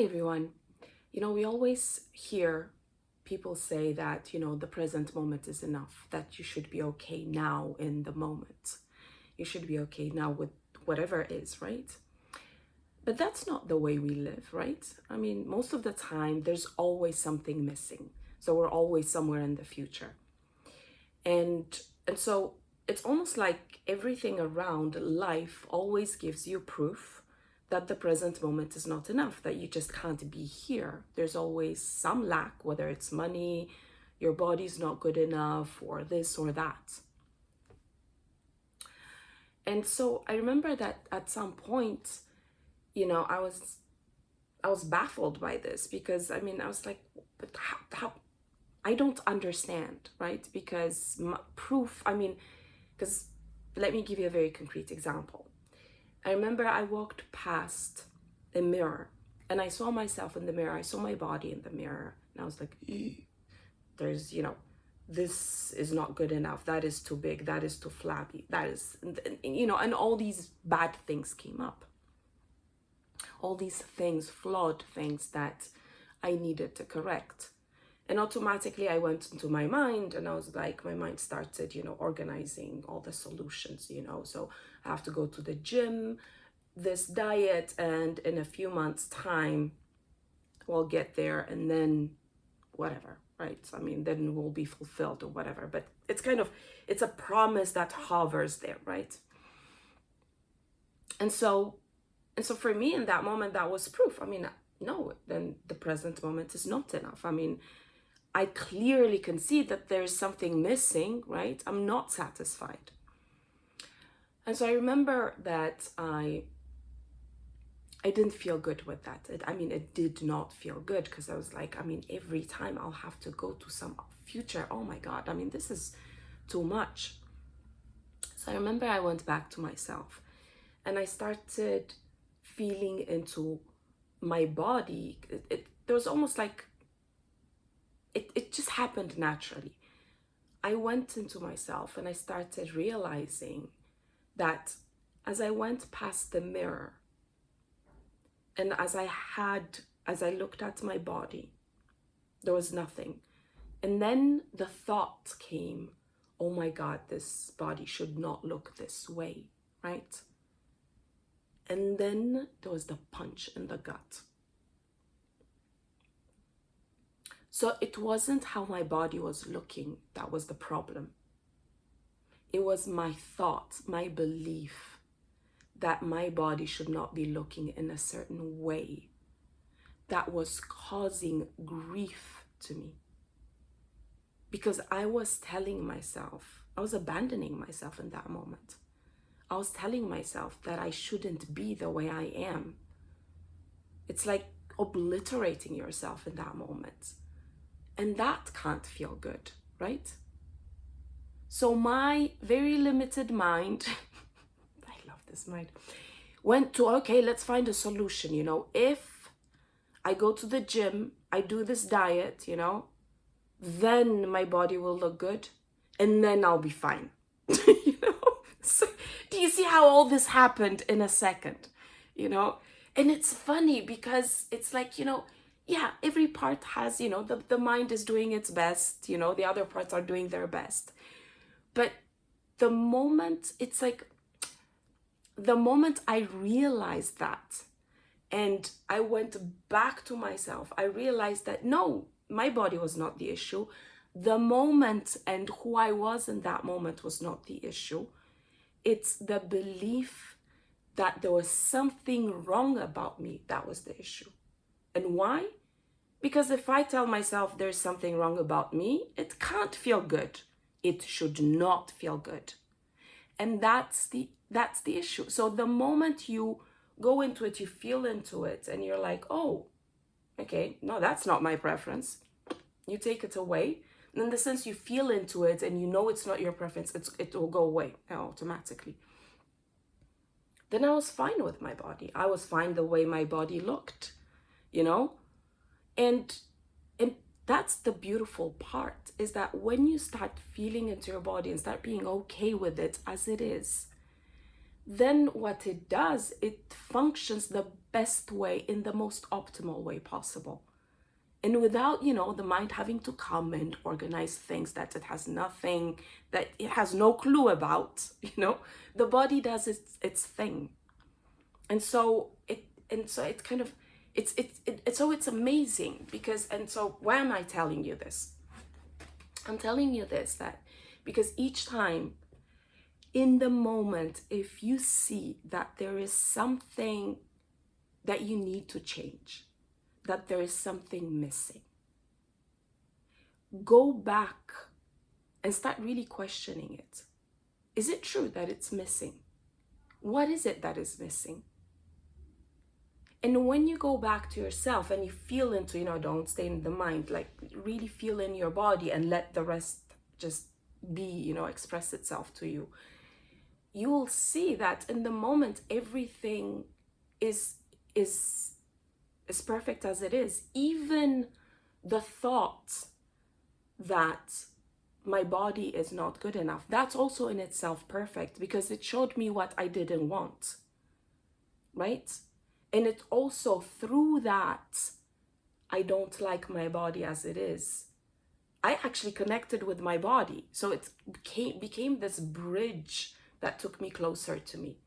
Hi everyone. We always hear people say that, the present moment is enough, that you should be okay now in the moment. You should be okay now with whatever is, right? But that's not the way we live, right? I mean, most of the time, there's always something missing. So we're always somewhere in the future. And so it's almost like everything around life always gives you proof that the present moment is not enough, that you just can't be here. There's always some lack, whether it's money, your body's not good enough, or this or that. And so I remember that at some point, I was baffled by this, because I was like, but how I don't understand, right? Because because let me give you a very concrete example. I remember I walked past a mirror and I saw myself in the mirror. I saw my body in the mirror and I was like, there's, this is not good enough. That is too big. That is too flabby. That is, and all these bad things came up. All these things, flawed things that I needed to correct. And automatically I went into my mind and I was like, my mind started, organizing all the solutions, so I have to go to the gym, this diet, and in a few months' time, we'll get there and then whatever, right? Then we'll be fulfilled or whatever. But it's a promise that hovers there, right? And so for me in that moment, that was proof. No, then the present moment is not enough. I clearly can see that there's something missing, right? I'm not satisfied. And so I remember that I didn't feel good with that. It did not feel good, because I was like, every time I'll have to go to some future. Oh my God, this is too much. So I remember I went back to myself and I started feeling into my body. There was almost like, it just happened naturally. I went into myself and I started realizing that as I went past the mirror and as I looked at my body, there was nothing. And then the thought came, oh my God, this body should not look this way, right? And then there was the punch in the gut. So it wasn't how my body was looking that was the problem. It was my thought, my belief that my body should not be looking in a certain way that was causing grief to me. Because I was telling myself, I was abandoning myself in that moment. I was telling myself that I shouldn't be the way I am. It's like obliterating yourself in that moment. And that can't feel good, right? So my very limited mind, I love this mind, went to, okay, let's find a solution. If I go to the gym, I do this diet, then my body will look good and then I'll be fine. So do you see how all this happened in a second? And it's funny because it's like, yeah, every part has, the mind is doing its best, the other parts are doing their best. But the moment I realized that and I went back to myself, I realized that no, my body was not the issue. The moment and who I was in that moment was not the issue. It's the belief that there was something wrong about me that was the issue. And why? Because if I tell myself there's something wrong about me, it can't feel good. It should not feel good. And that's the issue. So the moment you go into it, you feel into it, and you're like, oh, okay, no, that's not my preference. You take it away. And in the sense you feel into it and you know it's not your preference, it will go away automatically. Then I was fine with my body. I was fine the way my body looked, And that's the beautiful part, is that when you start feeling into your body and start being okay with it as it is, then what it does, it functions the best way, in the most optimal way possible. And without, you know, the mind having to come and organize things that it has nothing, that it has no clue about, you know, the body does its thing. And so it kind of, it's amazing because, and so why am I telling you this? I'm telling you this, that because each time in the moment, if you see that there is something that you need to change, that there is something missing, go back and start really questioning it. Is it true that it's missing? What is it that is missing? And when you go back to yourself and you feel into, you know, don't stay in the mind, like really feel in your body and let the rest just be, you know, express itself to you, you will see that in the moment, everything is perfect as it is. Even the thought that my body is not good enough, that's also in itself perfect because it showed me what I didn't want, right? And it also, through that, I don't like my body as it is. I actually connected with my body. So it became this bridge that took me closer to me.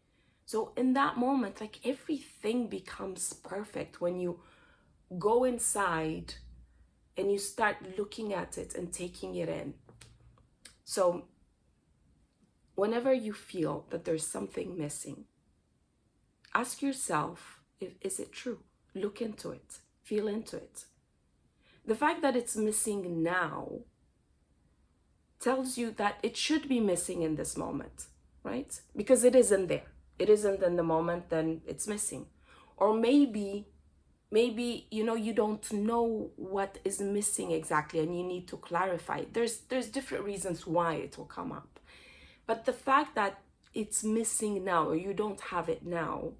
So in that moment, like everything becomes perfect when you go inside and you start looking at it and taking it in. So whenever you feel that there's something missing, ask yourself, is it true? Look into it, feel into it. The fact that it's missing now tells you that it should be missing in this moment, right? Because it isn't there. It isn't in the moment, then it's missing. Or maybe, you know, you don't know what is missing exactly and you need to clarify. There's different reasons why it will come up. But the fact that it's missing now or you don't have it now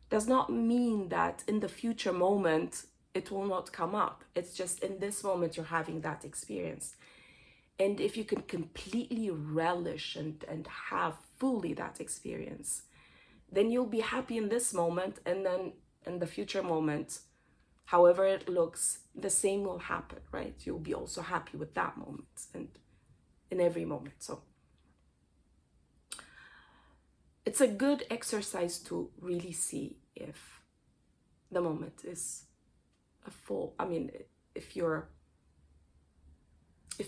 does not mean that in the future moment it will not come up. It's just in this moment you're having that experience. And if you can completely relish and have fully that experience, then you'll be happy in this moment, and then in the future moment, however it looks, the same will happen, right? You'll be also happy with that moment and in every moment. So it's a good exercise to really see if the moment is a full, I mean, if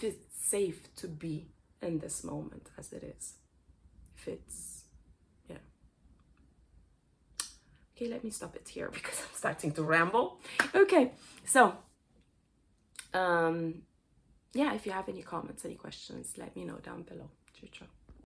it's safe to be in this moment as it is. If it's, yeah. Okay, let me stop it here because I'm starting to ramble. Okay, so, yeah, if you have any comments, any questions, let me know down below. Ciao, ciao.